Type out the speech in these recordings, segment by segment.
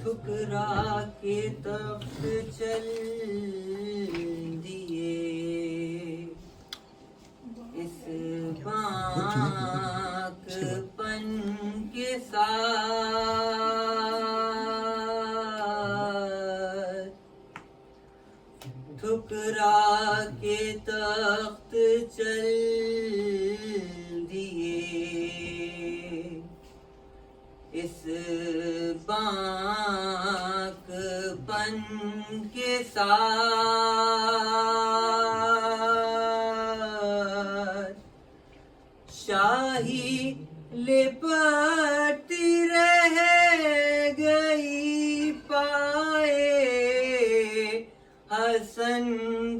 ٹھکرا کے تخت چل دیے اس پاک پن کے ساتھ ٹھکرا کے تخت چل دیے اس پاک پن کے ساتھ شاہی لپٹتی رہ گئی پائے حسن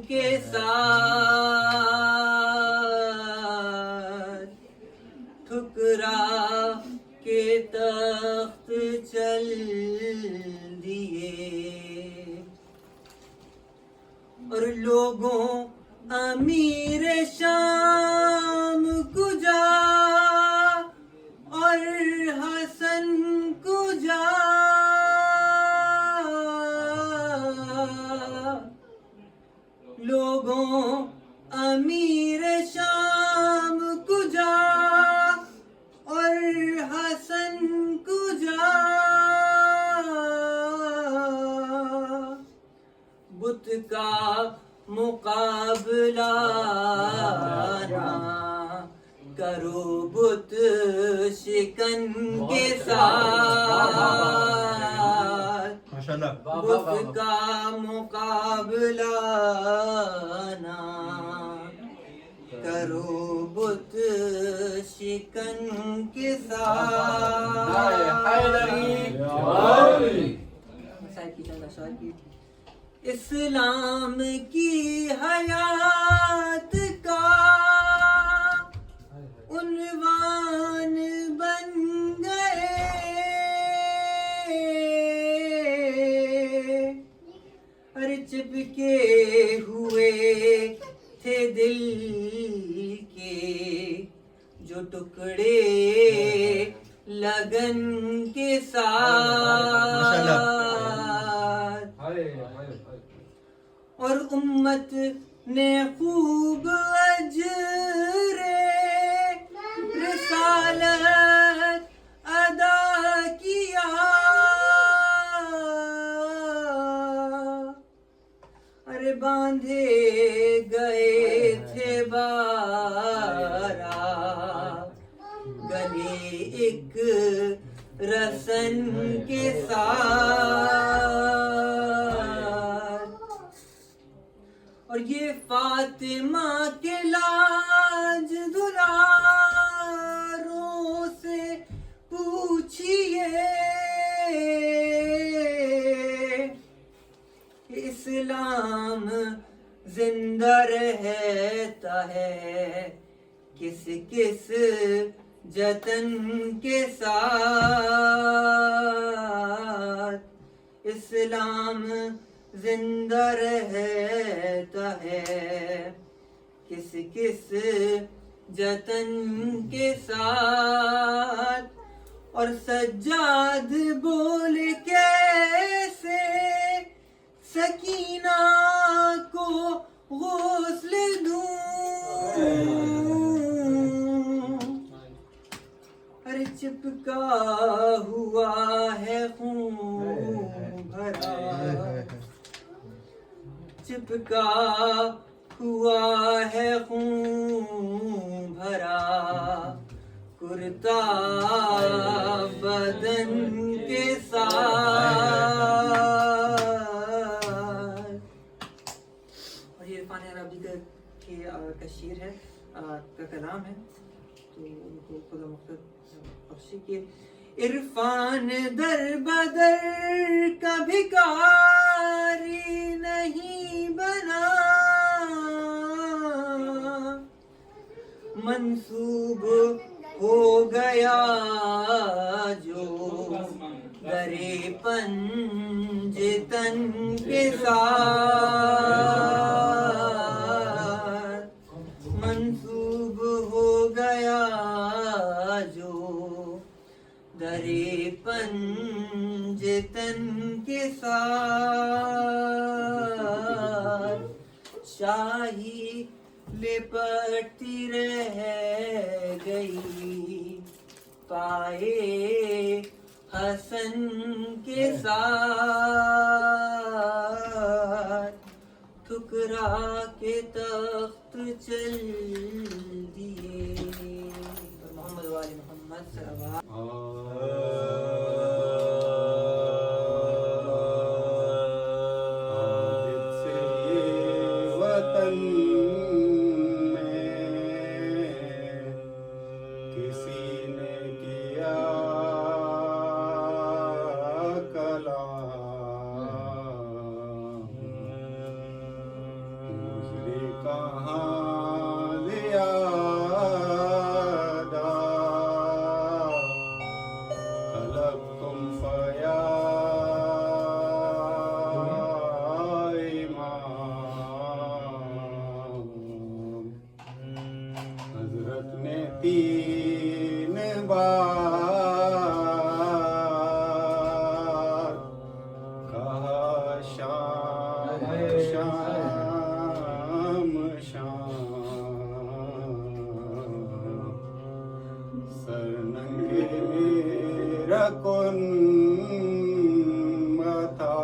کے ساتھ ٹھکرا کے تخت چل دیے اور لوگوں امیر شام کو جا اور حسن کو جا لوگوں امیر شام کو جا اور حسن کو جا بت کا مقابلہ نہ کرو بت شکن کے ساتھ بت کا مقابلہ نہ کرو بت شکن کے ساتھ اسلام کی حیات کا عنوان بن گئے ہر چپکے ہوئے تھے دل کے جو ٹکڑے لگن کے ساتھ اور امت نے خوب اجر رسالت ادا کیا ارے باندھے گئے تھے بارہ گلے ایک رسن کے ساتھ اور یہ فاطمہ کے لاج دلاروں سے پوچھئے اسلام زندہ رہتا ہے کس کس جتن کے ساتھ اسلام زندہ رہتا ہے کس کس جتن کے ساتھ اور سجاد بول کیسے سکینہ کو غسل دوں ہر چپکا ہوا ہے خون بھرا چپکا ہوا ہے خون بھرا کرتا بدن کے ساتھ اور یہ عرفان عربی کا شعر ہے کا کلام ہے تو ان کو خدا مختصر بخشی کہ عرفان در بدر کا بھکاری نہیں بنا منسوب ہو گیا جو درے پنجتن کے ساتھ منسوب ہو گیا جو درے پنجتن ساتھ شاہی لپٹتی رہ گئی پائے حسن کے ساتھ ٹھکرا کے تخت چل دیے محمد والی محمد صلی اللہ علیہ تین بار کہا شام شام شام سرنگے میرا کن تھا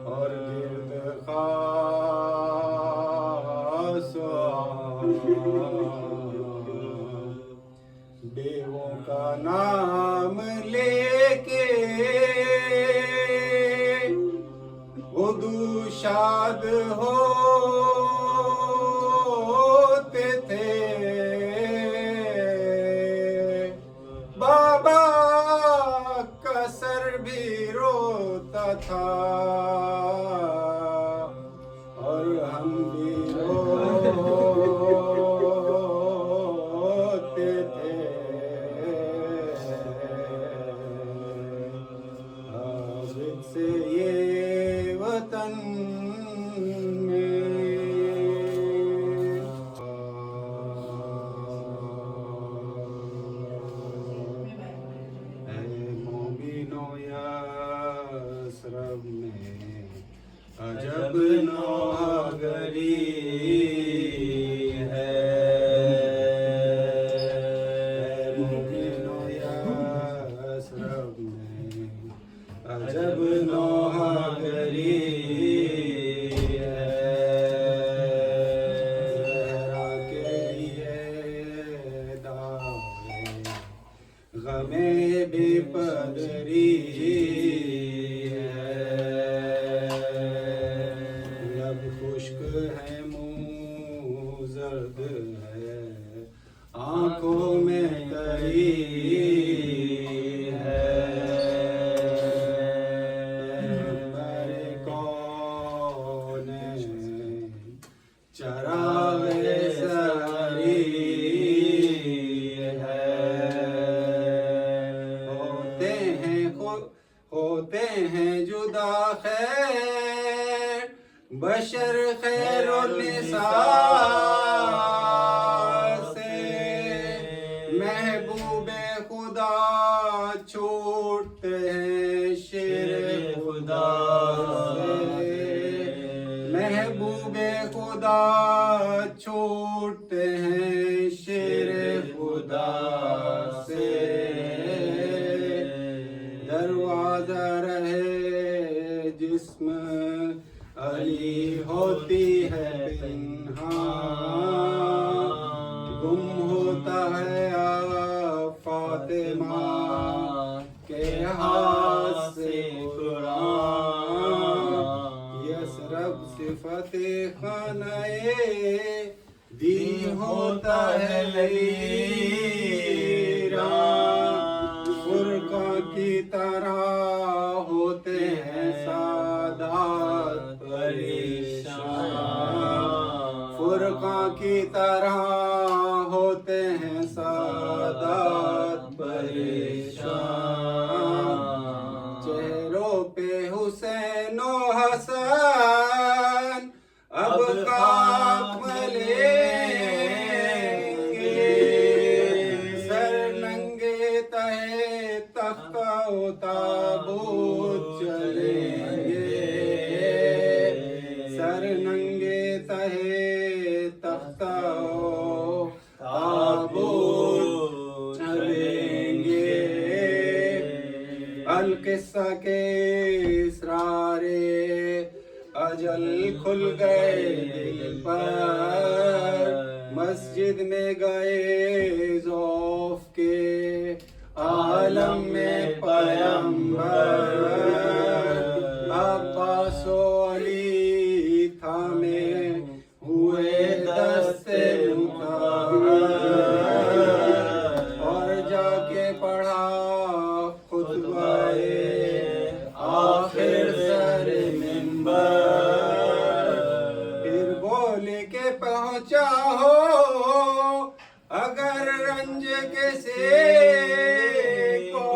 اور گرد خاص دیووں کا نام لے کے اردو شاد ہوتے تھے بابا کا سر بھی روتا تھا اور ہم بھی روتے تھے عابد سے یہ وطن میں اے مومنو یثرب میں عجب نوحگری ہے اے مومنو یثرب میں عجب نوحگری ہے زہرا کے لیے داغ غم بے پدری ہے لب خشک ہے منہ زرد ہے آنکھوں میں تری ہے پیغمبر کونین چراغ سحری ہے ہوتے ہیں جدا خیر بشر خیر النساء سے محبوب خدا چھوٹتے ہیں شیر خدا سے محبوب خدا چھوٹتے ہیں شیر خدا سے دروازہ رہے جسم علی ہوتی ہے پنہاں گم ہوتا ہے فاطمہ کے ہاتھ سے قرآن یثرب صفت خانہ دی ہوتا ہے لیران فرقہ کی طرح ہوتے ہیں سادات پریشان فرقہ کی طرح ہوتے ہیں سادات پریشان چہروں پہ حسین و حسن اب خاک ملیں گے سر ننگے تہے تخت اتار ताबूत चलेंगे। अलकिस्सा के इसरारे अजल खुल गए दिल पर, मस्जिद में गए ज़ौफ़ के आलम में पैगंबर। अब्बास व अली थामे हुए दस्ते और जाके पढ़ा खुतबाए आखिर सर मिंबर। फिर बोल के पहुंचा हो अगर रंज के से को,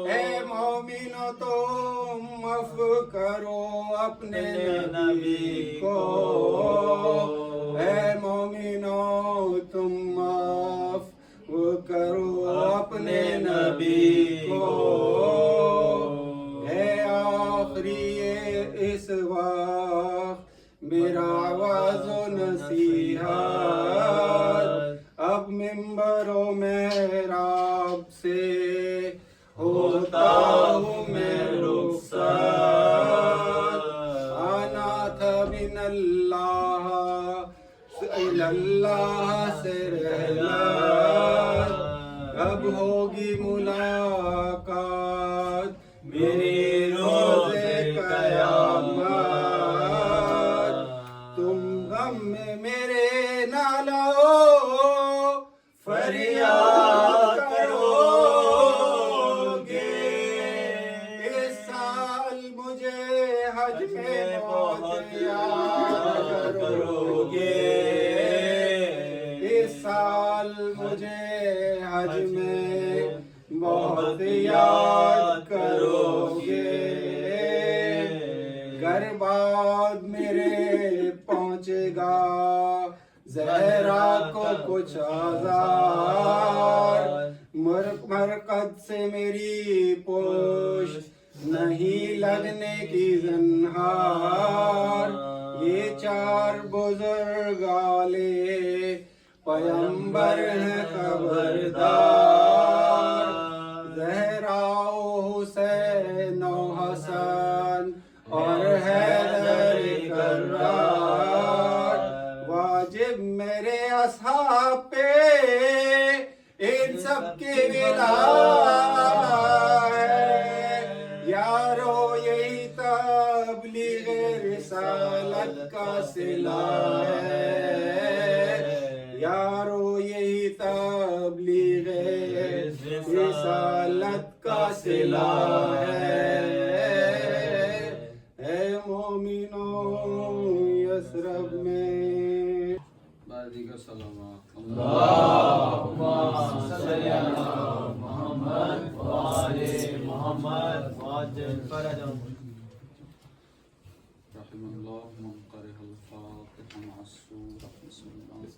ए मोमिनो तुम माफ करो अपने नबी को। ए मोमिनो तुम माफ करो अपने नबी को। है आखिरी इस वक्त मेरा आवाज़ नसीहत, अब मिंबरों मेहराब से होता हूँ मैं रुखसत। आना था मिनल्लाह इल्लल्लाह से रहमत, अब होगी मुलाकात मेरी रोज़े क़यामत। तुम गम में मेरे ना लाओ फरियाद करोगे। इस साल मुझे हज में बहुत याद करोगे। इस साल मुझे हज में बहुत याद करोगे। घर बाद मेरे पहुंचेगा ज़हरा को कुछ आज़ार, मरकत से मेरी पुष्ट नहीं लगने की ज़न्हार। ये चार बुजुर्ग आले पैगंबर हैं खबरदार, ज़हरा हुसैन हसन और हैदर कर्रार। वाजिब मेरे असहाब पे इन सब की विदा है। यारो यही तबलीग रिसालत का सिला है। यारो यही तबलीग रिसालत का सिला है। मोमिनो यसरब में बादी का सलावत। अल्लाहुम्मा सल्ली अला मुहम्मद व आले मुहम्मद वाजिल फरजम। रहिमल्लाहु मन क़रअल फ़ातिहा मअस सूरा। बिस्मिल्लाह।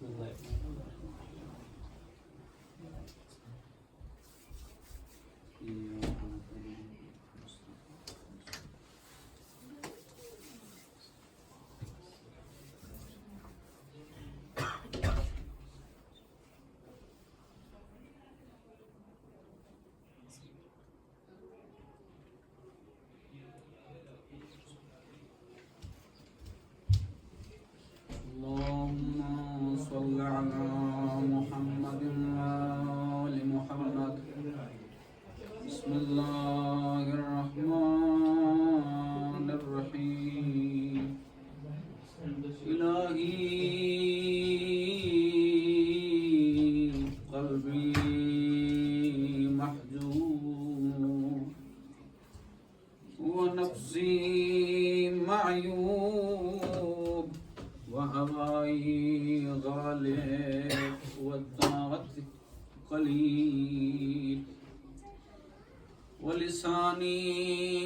वलिसानी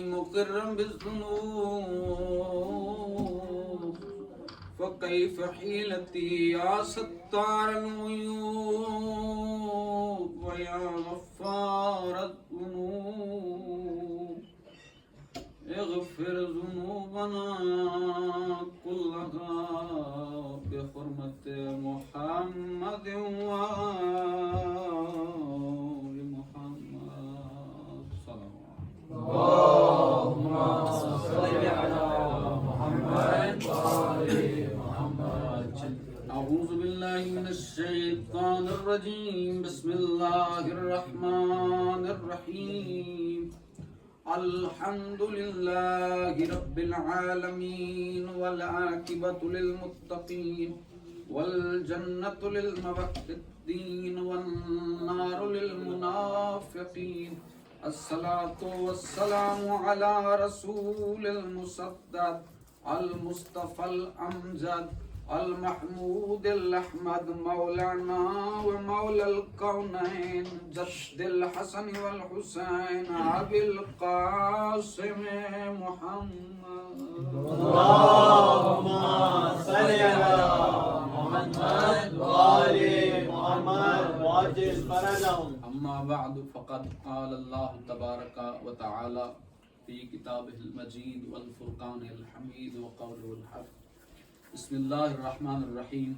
मुकर्रम बिज़ुनूब फ़कैफ़ हीलती या सत्तार अलउयूब व या गफ़्फ़ारत ज़ुनूब इग़फ़िर ज़ुनूबना कुल्लहा بحرمة محمد وآل محمد صلوات اللهم صل على محمد وآل محمد. أعوذ بالله من الشيطان الرجيم. بسم الله الرحمن الرحيم. الحمد لله رب العالمين والعاقبة للمتقين والجنة للموحدين والنار للمنافقين. الصلاة والسلام على رسول المصدق المصطفى الأمجد المحمود الأحمد مولانا ومولى الكونين جد الحسن والحسين أبي القاسم محمد. اللهم صل على محمد وآل محمد وعجل فرجهم. أما بعد فقد قال الله تبارك وتعالى في كتابه المجيد والفرقان الحميد وقوله الحق. بسم الله الرحمن الرحيم.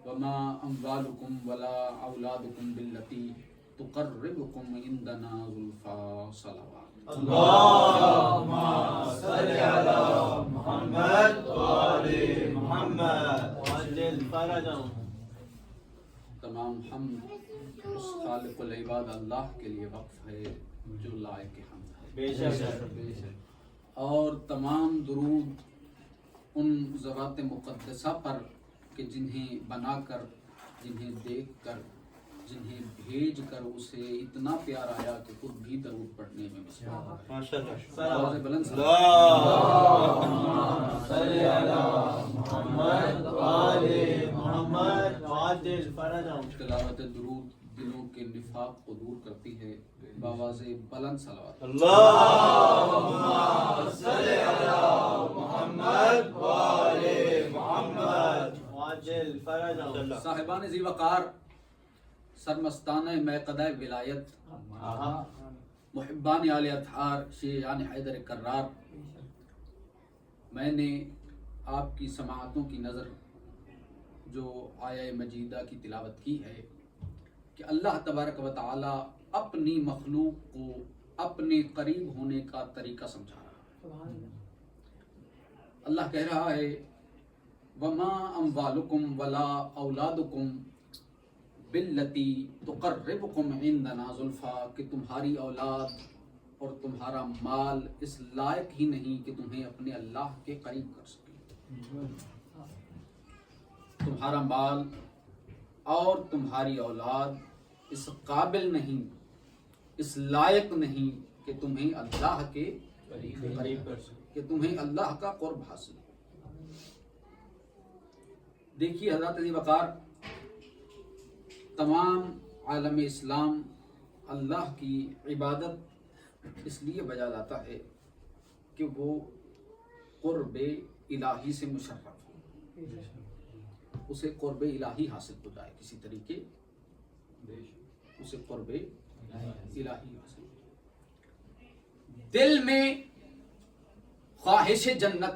وما أموالكم ولا أولادكم بالتي تقربكم عندنا زلفى صلوات. اللهم صل على محمد وآل محمد وعجل فرجهم. تمام حمد اس خالق العباد اللہ کے لیے وقف ہے جو لائق حمد ہے. بے شک. اور تمام درود ان ذوات مقدسہ پر کہ جنہیں بنا کر، جنہیں دیکھ کر، جنہیں بھیج کر اسے اتنا پیار آیا کہ خود بھی درود پڑھنے میں مصروف ہے. آواز بلند سے اللهم صل على محمد وآل محمد وعجل فرجهم. تلاوت درود دلوں کے نفاق کو دور کرتی ہے. بآواز بلند صلوات. اللهم صل على محمد وآل محمد وعجل فرجهم. صاحبان ذی وقار، سرمستانہ میقدہ ولایت، محبان آل اطہار، شیعان حیدر کرار، میں نے آپ کی سماعتوں کی نظر جو آیہ مجیدہ کی تلاوت کی ہے کہ اللہ تبارک و تعالی اپنی مخلوق کو اپنے قریب ہونے کا طریقہ سمجھا رہا ہے. اللہ کہہ رہا ہے وما اموالکم ولا اولادکم باللتی تقربکم عندنا زلفا، کہ تمہاری اولاد اور تمہارا مال اس لائق ہی نہیں کہ تمہیں اپنے اللہ کے قریب کر سکے. تمہارا مال اور تمہاری اولاد اس قابل نہیں، اس لائق نہیں کہ تمہیں اللہ کے قریب کر سکے، کہ تمہیں اللہ کا قرب حاصل ہو. دیکھیے حضرات ذی وقار، تمام عالم اسلام اللہ کی عبادت اس لیے بجا لاتا ہے کہ وہ قرب الہی سے مشرف ہو، اسے قرب الہی حاصل ہو جائے کسی طریقے، اسے قرب الہی حاصل ہو. دل میں خواہش جنت،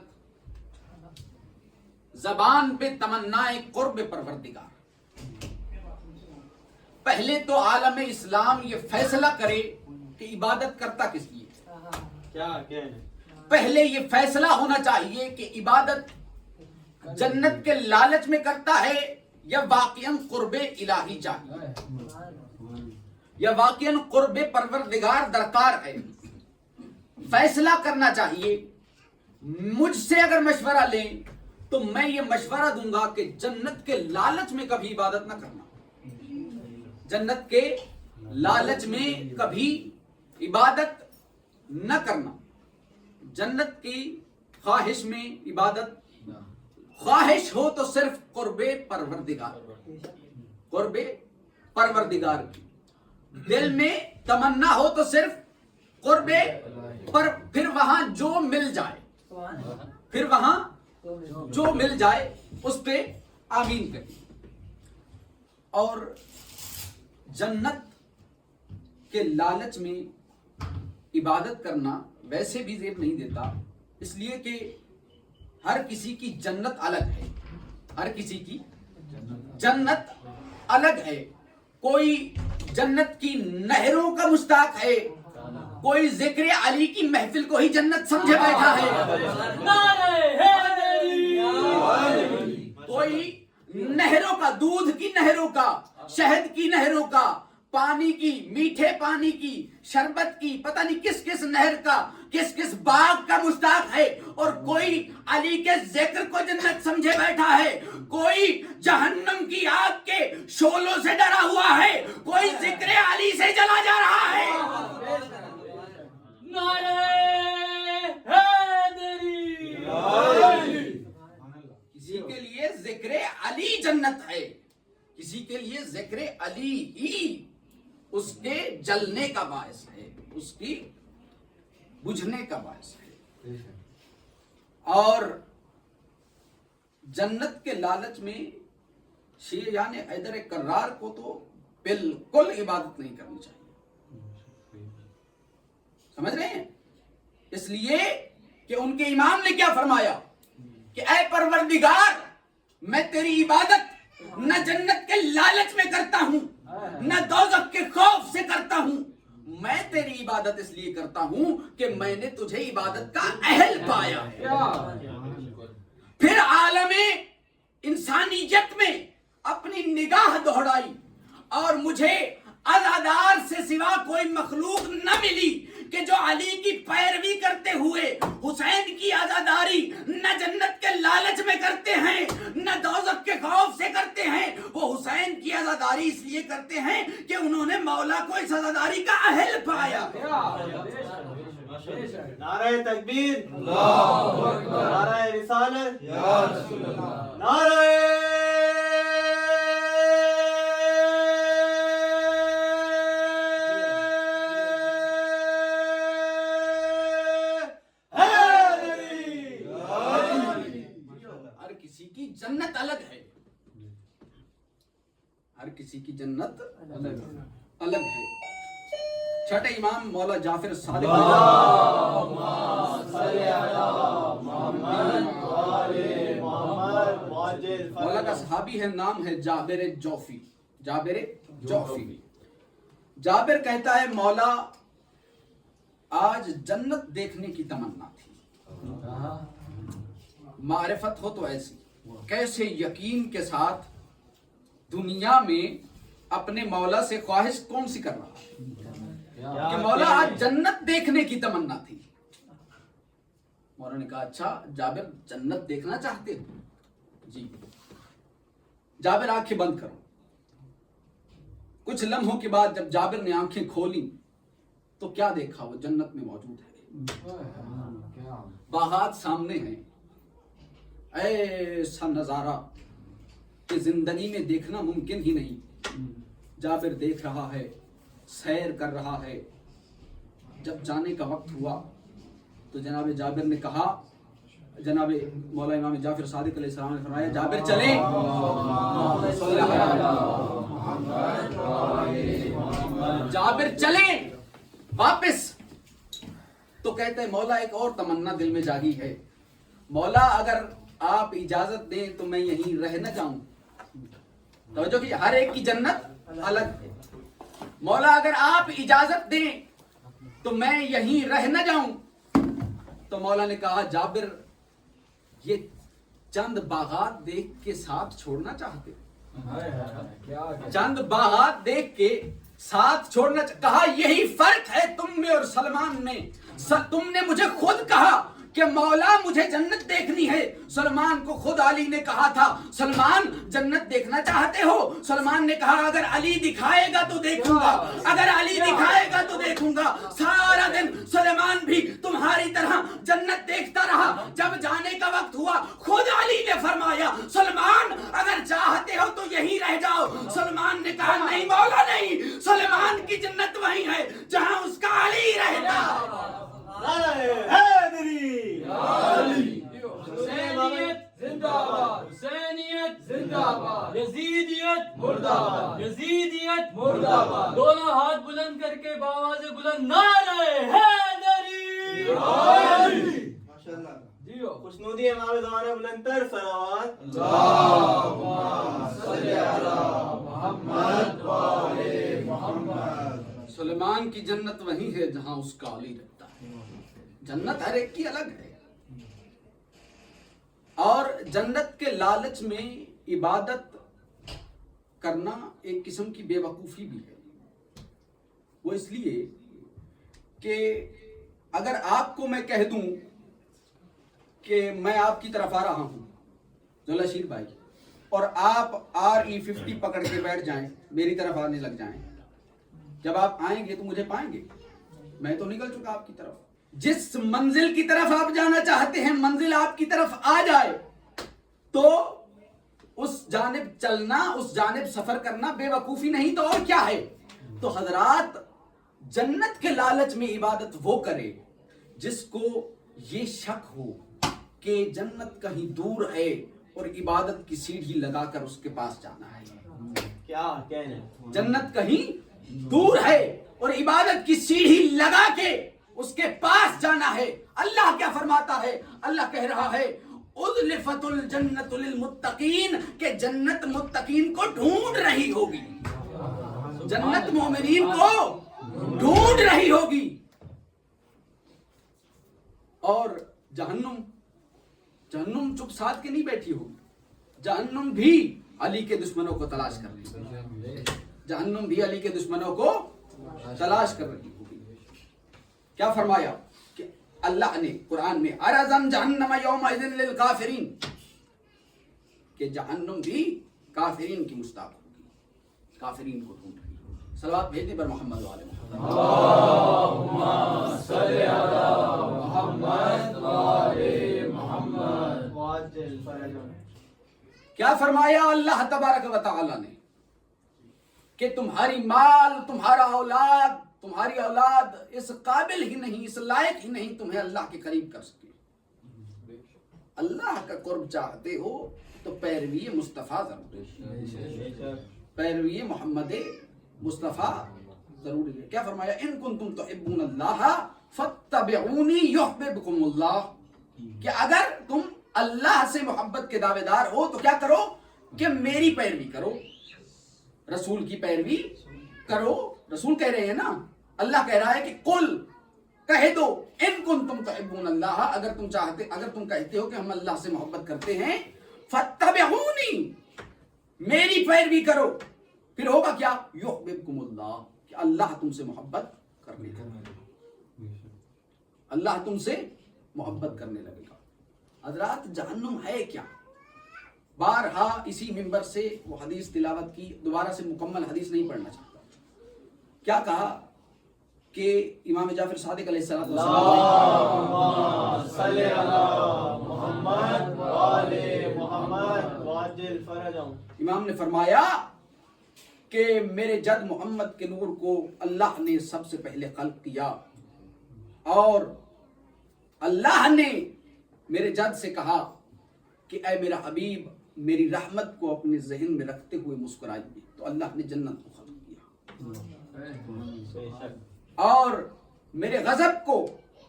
زبان پہ تمنائے قرب پروردگار. پہلے تو عالم اسلام یہ فیصلہ کرے کہ عبادت کرتا کس لیے. پہلے یہ فیصلہ ہونا چاہیے کہ عبادت جنت کے لالچ میں کرتا ہے یا واقعاً قرب الہی چاہیے، یا واقعاً قرب پروردگار درکار ہے. فیصلہ کرنا چاہیے. مجھ سے اگر مشورہ لیں تو میں یہ مشورہ دوں گا کہ جنت کے لالچ میں کبھی عبادت نہ کرنا، جنت کے لالچ میں کبھی عبادت نہ کرنا، جنت کی خواہش میں عبادت. خواہش ہو تو صرف قرب پروردگار، قرب پروردگار کی. دل میں تمنا ہو تو صرف قرب پر، پھر وہاں جو مل جائے، پھر وہاں جو مل جائے اس پہ آمین کریے. اور جنت کے لالچ میں عبادت کرنا ویسے بھی زیب نہیں دیتا، اس لیے کہ ہر کسی کی جنت الگ ہے. हर किसी की जन्नत अलग है। कोई जन्नत की नहरों का मुश्ताक है, कोई जिक्र अली की महफिल को ही जन्नत समझे बैठा है, कोई नहरों का, दूध की नहरों का, शहद की नहरों का, पानी की, मीठे पानी की, शरबत की, पता नहीं किस किस नहर का, किस किस बाग का मुश्ताक है, और कोई अली के जिक्र को जन्नत समझे बैठा है, कोई जहन्नम की आग के शोलों से डरा हुआ है, कोई जिक्र अली से जला जा रहा है। किसी के लिए जिक्र अली जन्नत है, किसी के लिए जिक्र अली ही उसके जलने का बायस है, उसकी बुझने का बायस है। और जन्नत के लालच में शेर यानी हैदर कर्रार को तो बिल्कुल इबादत नहीं करनी चाहिए, समझ रहे हैं? इसलिए कि उनके इमाम ने क्या फरमाया कि ऐ परवरदिगार, मैं तेरी इबादत न जन्नत के लालच में करता हूं, न दोज़ख के खौफ से करता हूं, मैं तेरी इबादत इसलिए करता हूं कि मैंने तुझे इबादत का अहल पाया है। फिर आलमे इंसानियत में अपनी निगाह दौड़ाई और मुझे अज़ादार से सिवा कोई मखलूक न मिली कि जो अली की पैरवी करते हुए हुसैन की आजादारी न जन्नत के लालच में करते हैं, न दोज़ख के खौफ से करते हैं। वो हुसैन की आजादारी इसलिए करते हैं कि उन्होंने मौला को इस आजादारी का अहल पाया। नारे तकबीर, नारे रिसालत, नारे जन्नत अलग है, हर किसी की जन्नत अलग है। छठे इमाम मौला जाफर सादिक मौला का सहाबी है, नाम है जाबिर जौफी। जाबिर जौफी, जाबिर कहता है मौला आज जन्नत देखने की तमन्ना थी। मारिफत हो तो ऐसी, कैसे यकीन के साथ दुनिया में अपने मौला से ख्वाहिश कौन सी कर रहा है कि मौला आज जन्नत देखने की तमन्ना थी। मौला ने कहा अच्छा जाबिर जन्नत देखना चाहते हो? जी। जाबिर आंखें बंद करो। कुछ लम्हों के बाद जब जाबिर ने आंखें खोली तो क्या देखा? वो जन्नत में मौजूद है, बागात सामने हैं। ऐसा नजारा कि जिंदगी में देखना मुमकिन ही नहीं। जाबिर देख रहा है, सैर कर रहा है। जब जाने का वक्त हुआ तो जनाब जाबिर ने कहा, जनाब मौला इमाम जाफर सादिक अलैहिस्सलाम ने फरमाया जाबिर चले। जाबिर चले वापस। तो कहते हैं मौला एक और तमन्ना दिल में जागी है, मौला अगर आप इजाजत दें तो मैं यहीं रह न जाऊं। तो जो कि हर एक की जन्नत अलग है। मौला अगर आप इजाजत दें तो मैं यहीं रह न जाऊं। तो मौला ने कहा जाबिर ये चंद बागात देख के साथ छोड़ना चाहते? चंद बागात देख के साथ छोड़ना कहा यही फर्क है तुम में और सलमान में। तुमने मुझे खुद कहा कि मौला मुझे जन्नत देखनी है। सलमान को खुद अली ने कहा था सलमान जन्नत देखना चाहते हो? सलमान ने कहा अगर अली दिखाएगा तो देखूंगा, अगर अली दिखाएगा तो देखूंगा। सारा दिन सलमान भी तुम्हारी तरह जन्नत देखता रहा। जब जाने का वक्त हुआ खुद अली ने फरमाया सलमान अगर चाहते हो तो यहीं रह जाओ। सलमान ने कहा नहीं मौला नहीं, सलमान की जन्नत वहीं है जहां उसका अली रहता। हुसैनियत जिंदाबाद, यजीदियत मुर्दाबाद, यजीदियत मुर्दाबाद। दोनों हाथ बुलंद करके बावाज़े बुलंद नारे हैदरी। माशाअल्लाह। जियो। खुशनूदी इमाम ज़माना बुलंदतर सलावत। सुलेमान की जन्नत वही है जहां उसका अली रहता है। जन्नत हर एक की अलग है, और जन्नत के लालच में इबादत करना एक किस्म की बेवकूफ़ी भी है। वो इसलिए कि अगर आपको मैं कह दूं कि मैं आपकी तरफ आ रहा हूं जुलशीर भाई, और आप RE50 पकड़ के बैठ जाएं, मेरी तरफ आने लग जाएं, जब आप आएंगे तो मुझे पाएंगे, मैं तो निकल चुका आपकी तरफ। जिस मंजिल की तरफ आप जाना चाहते हैं, मंजिल आपकी तरफ आ जाए तो उस जानिब चलना, उस जानिब सफर करना बेवकूफी नहीं तो और क्या है। तो हजरात, जन्नत के लालच में इबादत वो करे जिसको ये शक हो कि जन्नत कहीं दूर है और इबादत की सीढ़ी लगाकर उसके पास जाना है। क्या कहने, जन्नत कहीं दूर है और इबादत की सीढ़ी लगा के उसके पास जाना है। अल्लाह क्या फरमाता है? अल्लाह कह रहा है उज़लिफ़तुल जन्नतु लिल मुत्तकीन, के जन्नत मुत्तकीन को ढूंढ रही होगी, जन्नत मोमिनीन को ढूंढ रही होगी। और जहन्नुम चुप साध के नहीं बैठी होगी, जहन्नुम भी अली के दुश्मनों को तलाश कर रही होगी, जहन्नुम भी अली के दुश्मनों को तलाश कर रही होगी। क्या फरमाया कि अल्लाह ने कुरान में, अरज़न जहन्नम यौमइज़िन लिल काफिरीन, कि जहन्नुम भी काफिरीन की मुस्ताक होगी, काफिरीन को ढूंढ रही होगी। सलवात भेजने पर मोहम्मद वाले अल्लाहुम्मा सल्ली अला मुहम्मद व आले मुहम्मद। वाजिल फरजन। क्या फरमाया अल्लाह तबारक व तआला ने कि तुम्हारी माल, तुम्हारी औलाद इस काबिल ही नहीं, इस लायक ही नहीं तुम्हें अल्लाह के करीब कर सके। अल्लाह का कुर्ब चाहते हो तो पैरवी मुस्तफ़ा जरूरी है, पैरवी मोहम्मद मुस्तफ़ा जरूरी है। क्या फरमाया? इन कुंतुम तुहिब्बूनल्लाह फत्तबिऊनी युहब्बिबकुमुल्लाह, कि अगर तुम अल्लाह से मोहब्बत के दावेदार हो तो क्या करो कि मेरी पैरवी करो, रसूल की पैरवी करो। रसूल कह रहे हैं ना, अल्लाह कह रहा है कि कुल कह दो इन कुंतुम तुहिब्बूनल्लाह, अगर तुम कहते हो कि हम अल्लाह से मोहब्बत करते हैं, फत्तबिऊनी, मेरी पैरवी करो। फिर होगा क्या? युहब्बिबकुमुल्लाह, कि अल्लाह तुमसे मोहब्बत करने लगेगा, अल्लाह तुमसे मोहब्बत करने लगेगा। हजरात, जहन्नुम है क्या? बारहा इसी मिंबर से वो हदीस तिलावत की, दोबारा से मुकम्मल हदीस नहीं पढ़ना चाहता। क्या कहा कि इमाम जाफर सादिक अलैहिस्सलाम इमाम ने फरमाया कि मेरे जद मोहम्मद के नूर को अल्लाह ने सबसे पहले खल्क किया, और अल्लाह ने मेरे जद से कहा कि ऐ मेरा हबीब, मेरी रहमत को अपने जहन में रखते हुए मुस्कुराइए, तो अल्लाह ने जन्नत को खल्क किया। और मेरे गजब को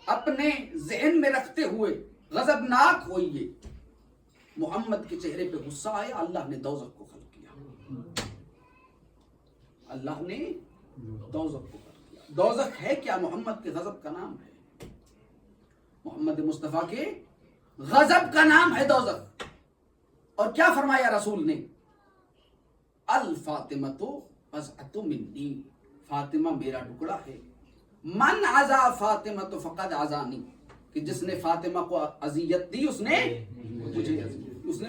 अपने जहन में रखते हुए गजबनाक होइए, मोहम्मद के चेहरे पे गुस्सा आया, अल्लाह ने दोज़ख को खल्क किया, अल्लाह ने दोज़ख को खल्क किया। दोज़ख है क्या? मोहम्मद के गजब का नाम है, मोहम्मद मुस्तफ़ा के गजब का नाम है दोज़ख। और क्या फरमाया रसूल ने? अल फातिमतु अज़अतु मिन्नी, फातिमा मेरा टुकड़ा है। मन अज़ा फातिमा तो फ़क़द अज़ानी, कि जिसने फातिमा को अज़ियत दी उसने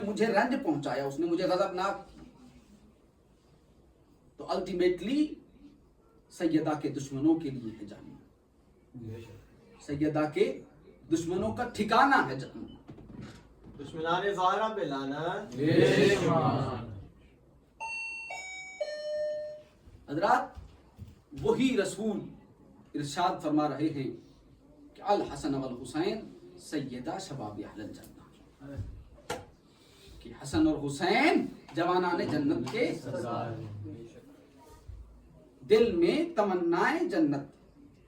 मुझे रंज पहुंचाया, उसने मुझे गज़बनाक। तो अल्टीमेटली सैयदा के दुश्मनों के लिए है जहन्नम, सैयदा के दुश्मनों का ठिकाना है जहन्नम। दुश्मनाने ज़ाहरा पे लानत। हज़रात, वही रसूल इरशाद फरमा रहे हैं कि अल हसन वल हुसैन सैयदा शबाब अहल जन्नत, कि हसन और हुसैन जवानाने जन्नत के दिल में तमन्नाए जन्नत,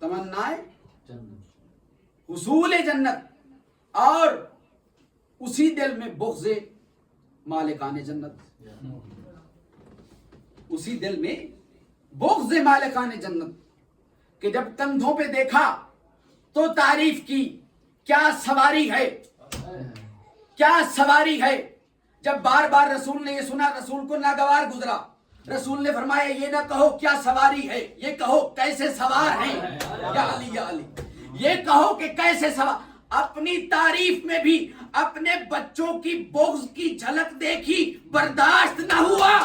तमन्नाए हुसूल जन्नत, और उसी दिल में बुग़्ज़ मालिकान जन्नत, उसी दिल में बुग़्ज़ मालिकान जन्नत, कि जब कंधों पे देखा तो तारीफ की, क्या सवारी है, क्या सवारी है। जब बार बार रसूल ने ये सुना, रसूल को नागवार गुजरा। रसूल ने फरमाया ये ना कहो क्या सवारी है, ये कहो कैसे सवार है। या अली, या अली, ये कहो कि कैसे सवार। अपनी तारीफ में भी अपने बच्चों की बुग़्ज़ की झलक देखी, बर्दाश्त ना हुआ,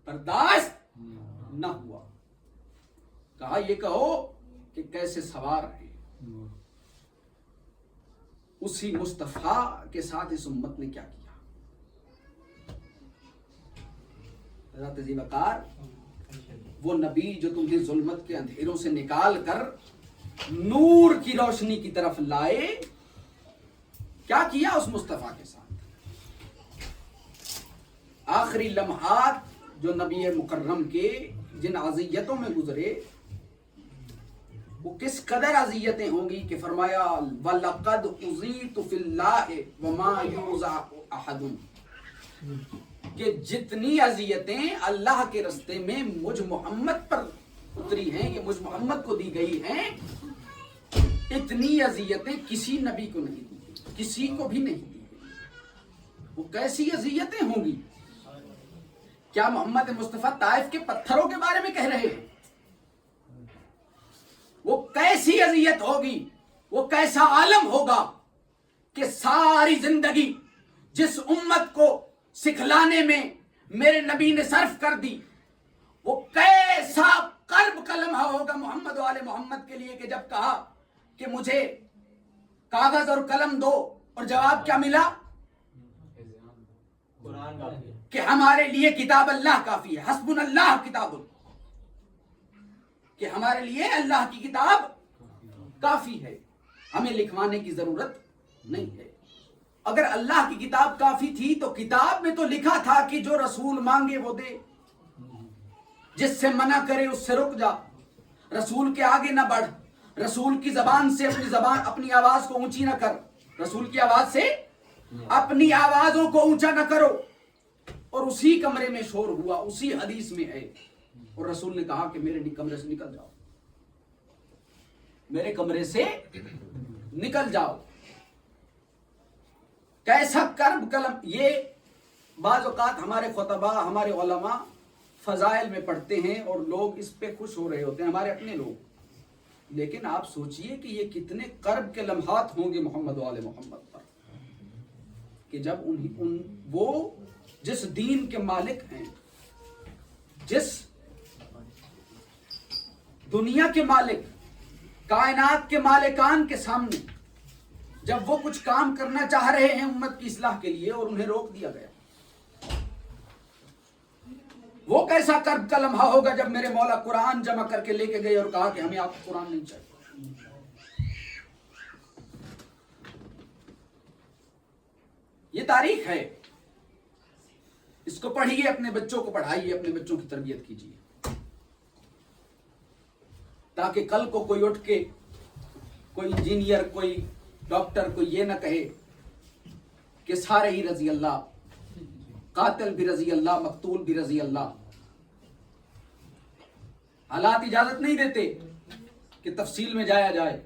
बर्दाश्त ना हुआ। कहा ये कहो कि कैसे सवार है। उसी मुस्तफा के साथ इस उम्मत ने क्या किया। हज़रत ज़ी वक़ार, वो नबी जो तुम्हें जुल्मत के अंधेरों से निकाल कर नूर की रोशनी की तरफ लाए, क्या किया उस मुस्तफा के साथ। आखिरी लम्हात जो नबी मुकर्रम के जिन अज़ियतों में गुजरे, वो किस कदर अज़ियतें होंगी कि फरमाया वलक़द उज़ीतु फ़िल्लाहि वमा युज़अ अहदुन, कि जितनी अज़ियतें अल्लाह के रस्ते में मुझ मोहम्मद पर उतरी हैं, ये मुझ मोहम्मद को दी गई हैं, इतनी अज़ियतें किसी नबी को नहीं दी गई, किसी को भी नहीं दी गई। वो कैसी अज़ियतें होंगी। क्या मोहम्मद मुस्तफ़ा ताइफ के पत्थरों के बारे में कह रहे हैं। वो कैसी अज़ियत होगी, वो कैसा आलम होगा कि सारी जिंदगी जिस उम्मत को सिखलाने में मेरे नबी ने सर्फ कर दी, वो कैसा कर्ब का लम्हा होगा मोहम्मद वाले मोहम्मद के लिए कि जब कहा कि मुझे कागज और कलम दो, और जवाब क्या मिला, कुरान काफी है। कि हमारे लिए किताब अल्लाह काफी है, हस्बुनल्लाह किताबुल, कि हमारे लिए अल्लाह की किताब काफी है, हमें लिखवाने की जरूरत नहीं है। अगर अल्लाह की किताब काफी थी तो किताब में तो लिखा था कि जो रसूल मांगे वो दे, जिससे मना करे उससे रुक जा, रसूल के आगे ना बढ़, रसूल की जबान से अपनी आवाज को ऊंची ना कर, रसूल की आवाज से अपनी आवाजों को ऊंचा ना करो। और उसी कमरे में शोर हुआ, उसी हदीस में है, और रसूल ने कहा कि मेरे कमरे से निकल जाओ, मेरे कमरे से निकल जाओ। कैसा कर्ब कलम। ये बाज़ औक़ात हमारे खुतबा, हमारे उलमा फजाइल में पढ़ते हैं और लोग इस पे खुश हो रहे होते हैं, हमारे अपने लोग। लेकिन आप सोचिए कि ये कितने कर्ब के लम्हात होंगे मोहम्मद वाले मोहम्मद पर, कि जब वो जिस दीन के मालिक हैं, जिस दुनिया के मालिक, कायनात के मालिकान के सामने जब वो कुछ काम करना चाह रहे हैं उम्मत की इस्लाह के लिए और उन्हें रोक दिया गया, वो कैसा कर्ब का लम्हा होगा जब मेरे मौला कुरान जमा करके लेके गए और कहा कि हमें आपको कुरान नहीं चाहिए। ये तारीख है, इसको पढ़िए, अपने बच्चों को पढ़ाइए, अपने बच्चों की तरबियत कीजिए, ताकि कल को कोई उठ के, कोई इंजीनियर, कोई डॉक्टर, कोई ये ना कहे कि सारे ही रजी अल्लाह, कातिल भी रजी अल्लाह, मकतूल भी रजी अल्लाह। हालात इजाजत नहीं देते कि तफसील में जाया जाए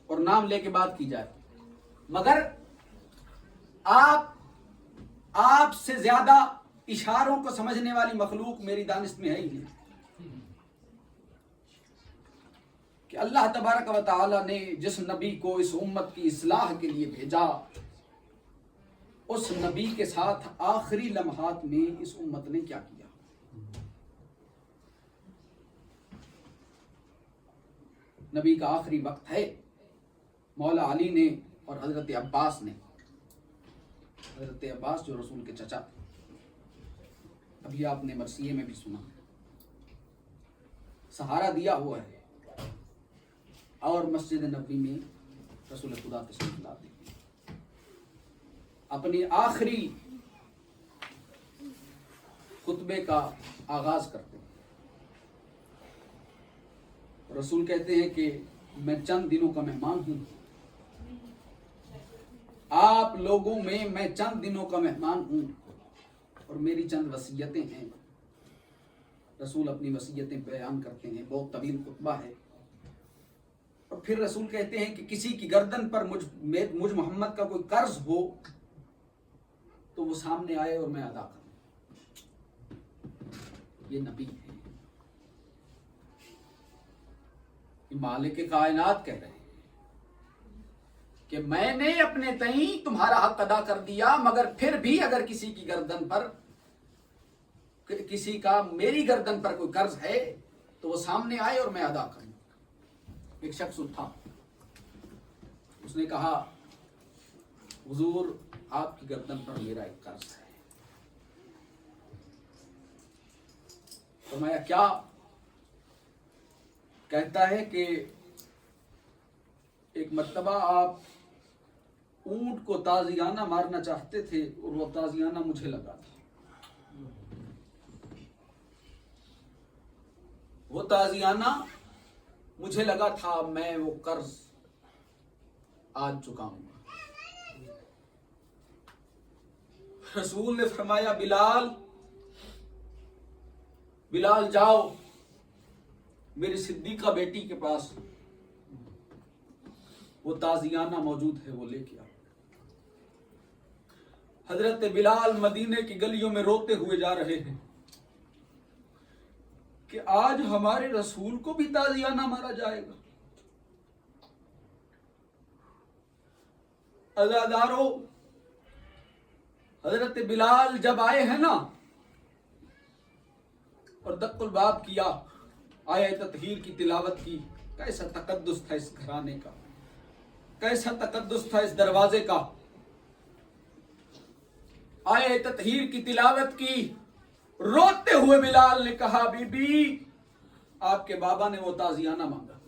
और नाम लेके बात की जाए, मगर आपसे ज्यादा इशारों को समझने वाली मखलूक मेरी दानिश में है ही नहीं, कि अल्लाह तबारक व तआला ने जिस नबी को इस उम्मत की इस्लाह के लिए भेजा, उस नबी के साथ आखिरी लम्हात में इस उम्मत ने क्या किया। नबी का आखिरी वक्त है। मौला अली ने और हजरत अब्बास ने, हजरत अब्बास जो रसूल के चचा थे, अभी आपने मरसिये में भी सुना, सहारा दिया हुआ है और मस्जिद नबी में रसूल खुदा तशरीफ लाते हैं। अपनी आखिरी खुतबे का आगाज करते हैं। रसूल कहते हैं कि मैं चंद दिनों का मेहमान हूँ, आप लोगों में मैं चंद दिनों का मेहमान हूं और मेरी चंद वसीयतें हैं। रसूल अपनी वसीयतें बयान करते हैं, बहुत तवील खुतबा है। और फिर रसूल कहते हैं कि किसी की गर्दन पर मुझ मोहम्मद का कोई कर्ज हो तो वो सामने आए और मैं अदा करूं। ये नबी है, ये मालिक कायनात कह रहे हैं कि मैंने अपने तई तुम्हारा हक अदा कर दिया, मगर फिर भी अगर किसी की गर्दन पर, किसी का मेरी गर्दन पर कोई कर्ज है तो वो सामने आए और मैं अदा करूं। एक शख्स उठा, उसने कहा हुजूर आपकी गर्दन पर मेरा एक कर्ज है। तो मैं क्या कहता है कि एक मर्तबा आप ऊंट को ताजियाना मारना चाहते थे और वो ताजियाना मुझे लगा था। वो ताजियाना मुझे लगा था, मैं वो कर्ज आज चुकाऊंगा। रसूल ने फरमाया बिलाल, बिलाल जाओ मेरी सिद्दीका बेटी के पास, वो ताजियाना मौजूद है, वो लेके आओ। हजरत बिलाल मदीने की गलियों में रोते हुए जा रहे हैं कि आज हमारे रसूल को भी ताजियाना मारा जाएगा। अज़ादारो, हजरत बिलाल जब आए हैं ना और दक्कुल बाब किया, आयत ततहीर की तिलावत की, कैसा तकद्दुस था इस घराने का, कैसा तकद्दुस था इस दरवाजे का। आयत ततहीर की तिलावत की, रोते हुए बिलाल ने कहा बीबी आपके बाबा ने वो ताजियाना मांगा।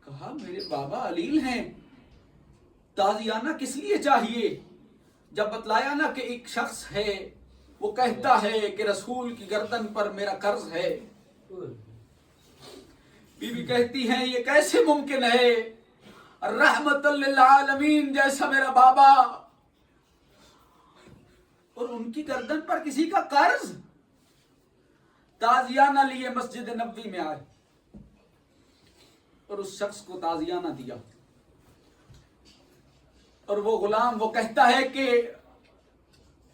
कहा मेरे बाबा अलील हैं, ताजियाना किस लिए चाहिए? जब बतलाया ना कि एक शख्स है वो कहता है कि रसूल की गर्दन पर मेरा कर्ज है, बीबी कहती हैं ये कैसे मुमकिन है, रहमतुल लिल आलमीन जैसा मेरा बाबा और उनकी गर्दन पर किसी का कर्ज। ताजियाना लिए मस्जिद नबवी में आए और उस शख्स को ताजियाना दिया और वो गुलाम वो कहता है कि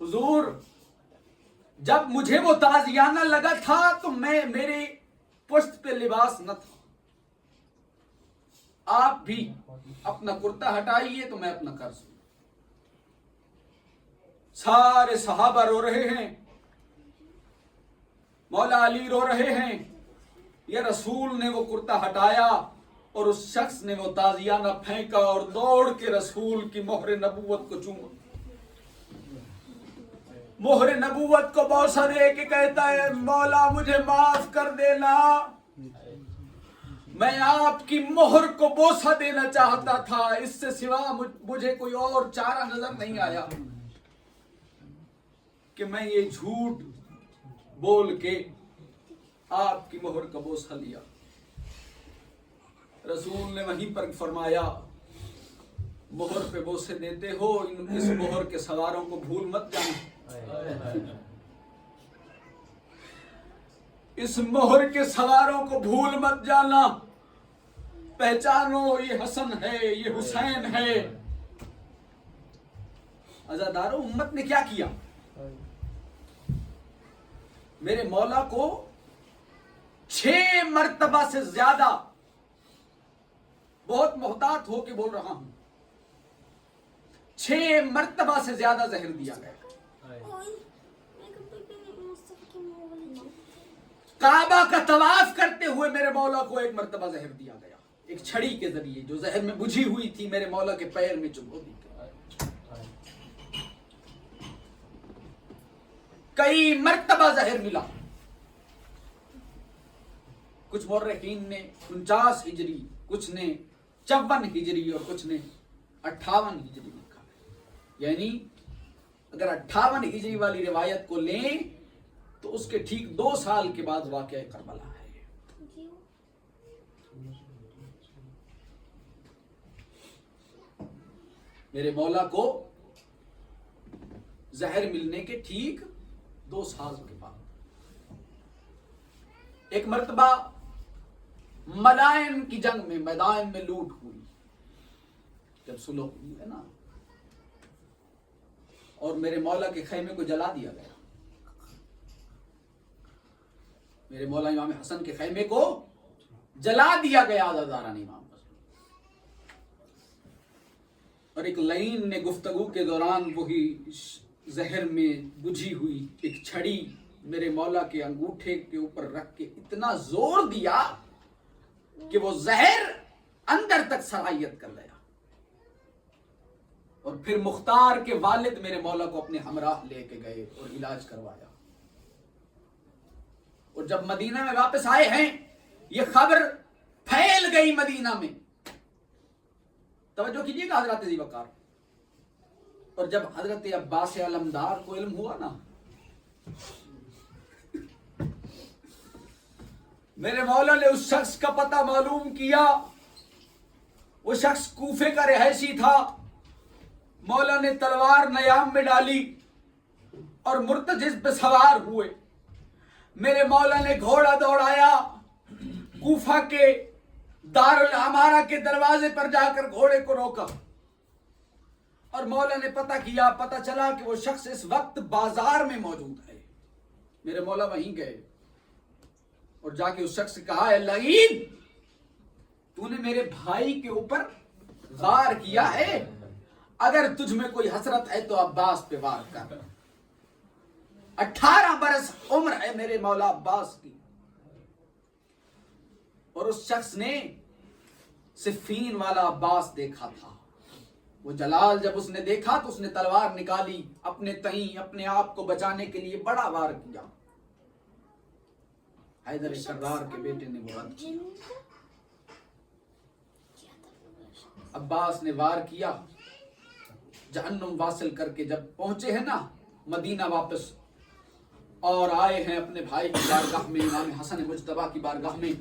हुजूर जब मुझे वो ताजियाना लगा था तो मेरे पुश्त पे लिबास न था, आप भी अपना कुर्ता हटाइए तो मैं अपना कर्ज। सारे सहाबा रो रहे हैं, मौला अली रो रहे हैं। ये रसूल ने वो कुर्ता हटाया और उस शख्स ने वो ताजियाना फेंका और दौड़ के रसूल की मोहरे नबूवत को चूमा, मोहरे नबूवत को बौसा दे के कहता है मौला मुझे माफ कर देना, मैं आपकी मोहर को बोसा देना चाहता था, इससे सिवा मुझे कोई और चारा नजर नहीं आया कि मैं ये झूठ बोल के आपकी मोहर का बोसा लिया। रसूल ने वहीं पर फरमाया मोहर पे बोसे देते हो, इस मोहर के सवारों को भूल मत जाना, इस मोहर के सवारों को भूल मत जाना, पहचानो ये हसन है, ये हुसैन है। अज़ादारों उम्मत ने क्या किया, मेरे मौला को 6 मर्तबा से ज्यादा, बहुत मोहतात होके बोल रहा हूं, 6 मर्तबा से ज्यादा जहर दिया गया। काबा का तवाफ करते हुए मेरे मौला को 1 मर्तबा जहर दिया गया, एक छड़ी के जरिए जो जहर में बुझी हुई थी मेरे मौला के पैर में चुभो दी। कई मर्तबा जहर मिला। कुछ मुर्रिखीन ने 49 हिजरी, कुछ ने 54 हिजरी और कुछ ने 58 हिजरी लिखा है। यानी अगर 58 हिजरी वाली रिवायत को लें तो उसके ठीक 2 साल के बाद वाक़या करबला है। میرے مولا کو زہر ملنے کے ٹھیک 2 سال کے بعد ایک مرتبہ مدائن کی جنگ میں میدان میں لوٹ ہوئی، جب صلح ہوئی ہے نا، اور میرے مولا کے خیمے کو جلا دیا گیا، میرے مولا امام حسن کے خیمے کو جلا دیا گیا عزاداران امام حسن۔ اور ایک لعین نے گفتگو کے دوران وہی زہر میں بجھی ہوئی ایک چھڑی میرے مولا کے انگوٹھے کے اوپر رکھ کے اتنا زور دیا کہ وہ زہر اندر تک سرائیت کر گیا، اور پھر مختار کے والد میرے مولا کو اپنے ہمراہ لے کے گئے اور علاج کروایا، اور جب مدینہ میں واپس آئے ہیں یہ خبر پھیل گئی مدینہ میں۔ توجہ کیجیے گا حضرت ذی وقار، اور جب حضرت عباس علمدار کو علم ہوا نا، میرے مولا نے اس شخص کا پتہ معلوم کیا، وہ شخص کوفے کا رہائشی تھا، مولا نے تلوار نیام میں ڈالی اور مرتجز پہ سوار ہوئے، میرے مولا نے گھوڑا دوڑایا، کوفہ کے دارالعمارہ کے دروازے پر جا کر گھوڑے کو روکا، اور مولا نے پتہ چلا کہ وہ شخص اس وقت بازار میں موجود ہے۔ میرے مولا وہیں گئے اور جا کے اس شخص سے کہا، اے لعین، تو نے میرے بھائی کے اوپر وار کیا ہے، اگر تجھ میں کوئی حسرت ہے تو عباس پہ وار کر۔ 18 برس عمر ہے میرے مولا عباس کی، اور اس شخص نے صفین والا عباس دیکھا تھا، وہ جلال جب اس نے دیکھا تو اس نے تلوار نکالی، اپنے تئیں اپنے آپ کو بچانے کے لیے بڑا وار کیا، حیدر کرار کے بیٹے نے وہ رد کیا، عباس نے وار کیا، جہنم واصل کر کے جب پہنچے ہیں نا مدینہ واپس، اور آئے ہیں اپنے بھائی کی بارگاہ میں، امام حسن مجتبیٰ کی بارگاہ میں،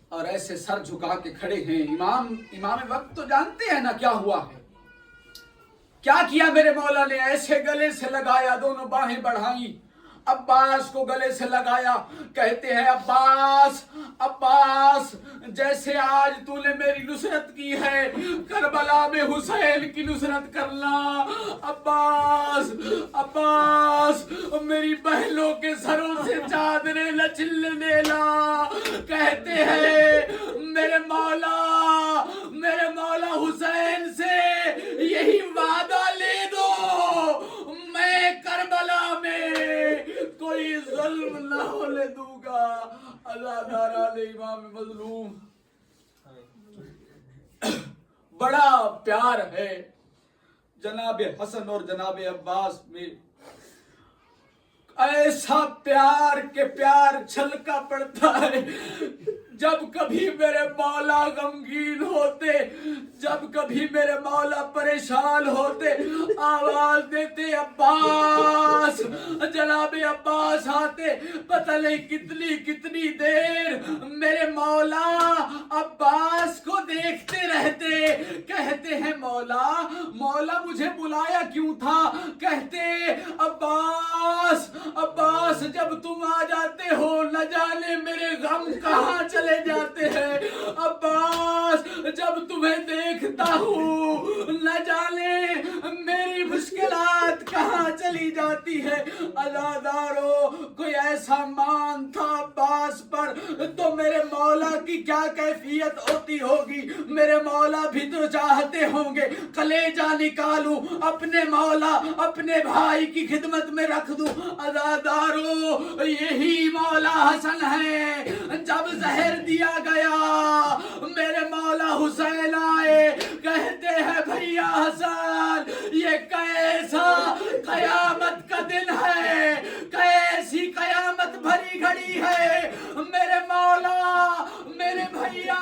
اور ایسے سر جھکا کے کھڑے ہیں۔ امام وقت تو جانتے ہیں نا کیا ہوا ہے، کیا کیا میرے مولا نے، ایسے گلے سے لگایا، دونوں باہیں بڑھائیں، عباس کو گلے سے لگایا، کہتے ہیں عباس عباس، جیسے آج تو نے میری نصرت کی ہے، کربلا میں حسین کی نصرت کرنا، عباس عباس، میری بہنوں کے سروں سے چادریں نہ چھلنے لا، کہتے ہیں میرے مولا حسین سے یہی وعدہ لے دو، میں کربلا میں کوئی ظلم نہ ہونے دوں گا۔ عزاداران امام مظلوم، بڑا پیار ہے جناب حسن اور جناب عباس میں، ایسا پیار کہ پیار چھلکا پڑتا ہے، جب کبھی میرے مولا غمگین ہوتے، جب کبھی میرے مولا پریشان ہوتے، آواز دیتے عباس، جناب عباس آتے، پتہ نہیں کتنی دیر میرے مولا عباس کو دیکھتے رہتے، کہتے ہیں مولا مجھے بلایا کیوں تھا، کہتے عباس جب تم آ جاتے ہو نہ جانے میرے غم کہاں چلے جاتے ہیں، عباس جب تمہیں دیکھتا ہوں نہ جانے میری مشکلات کہاں چلی جاتی ہے۔ عزادارو، کوئی ایسا مان تھا عباس پر تو میرے مولا کی کیا کیفیت ہوتی ہوگی، میرے مولا بھی تو چاہتے ہوں گے کلیجہ نکالوں، اپنے مولا اپنے بھائی کی خدمت میں رکھ دوں۔ عزادارو، یہی مولا حسن ہے، جب زہر دیا گیا میرے مولا حسین آئے، کہتے ہیں بھیا حسن یہ کیسا قیامت کا دن ہے، کیسی قیامت بھری گھڑی ہے، میرے مولا میرے بھیا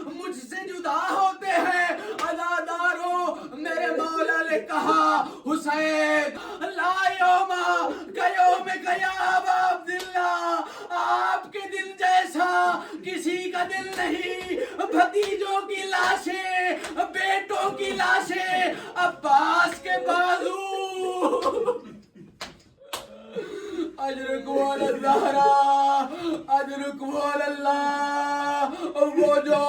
مجھ سے جدا ہوتے ہیں۔ عزادارو، میرے مولا نے کہا حسین لا یوما کیوم یا ابا عبداللہ، آپ کے دل جیسا کسی کا دل نہیں، بھتیجوں کی لاشیں بیٹوں کی لاشیں عباس کے بازو اجرک والا زہرا اجرک والا اللہ وہ جو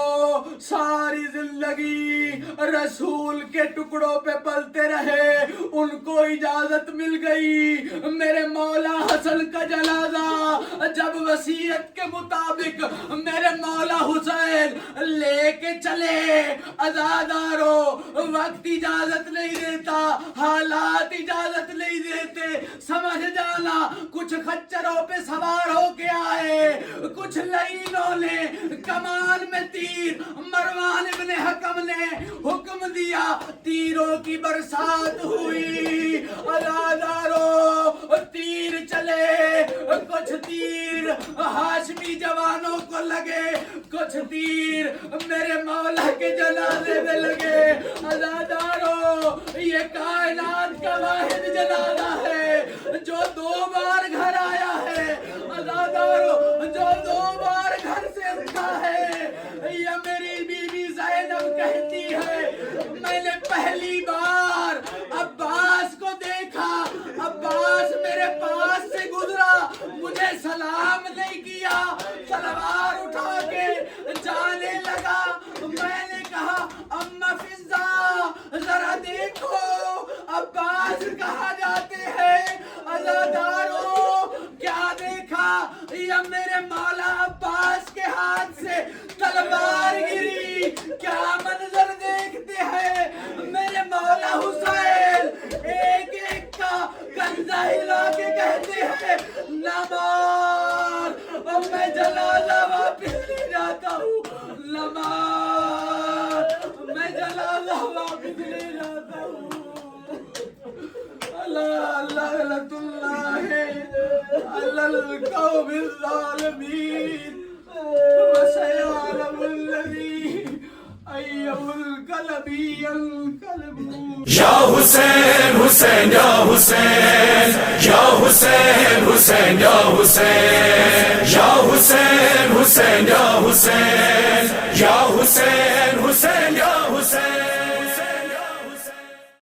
ساری زندگی رسول کے ٹکڑوں پہ پلتے رہے ان کو اجازت مل گئی میرے مولا حسن کا جنازہ جب وصیت کے مطابق میرے مولا حسین لے کے چلے عزادارو وقت اجازت نہیں دیتا حالات اجازت نہیں دیتے سمجھ جانا کچھ خچروں پہ سوار ہو کے آئے کچھ لعینوں نے کمان میں تیر مروان ابن حکم نے حکم دیا تیروں کی برسات ہوئی عزادارو تیر چلے کچھ تیر ہاشمی جوانوں کو لگے کچھ تیر میرے مولا کے جنازے میں لگے عزادارو یہ کائنات کا واحد جنازہ ہے جو 2 بار گھر آیا ہے عزادارو جو 2 بار گھر سے اٹھا ہے یا میری بیوی زینب کہتی ہے میں نے پہلی بار عباس کو دیکھا عباس میرے پاس سے گزرا مجھے سلام نہیں کیا تلوار اٹھا کے جانے لگا میں نے کہا اما فضا ذرا دیکھو عباس کہاں جاتے ہیں عزادارو کیا دیکھا یا میرے مولا عباس کے ہاتھ سے تلوار گری کیا منظر دیکھتے ہیں میرے مولا حسین ایک ایک کا کنزہ ہلا کے کہتے ہیں نہ مار اب میں جنازہ واپس لے جاتا ہوں نہ مار میں جنازہ واپس لے جاتا ہوں اللہ لعنت اللہ علی القوم الظالمین وسيعلم الذين أي القلب ينقلبون یا حسین حسین یا حسین یا حسین حسین یا حسین یا حسین حسین یا حسین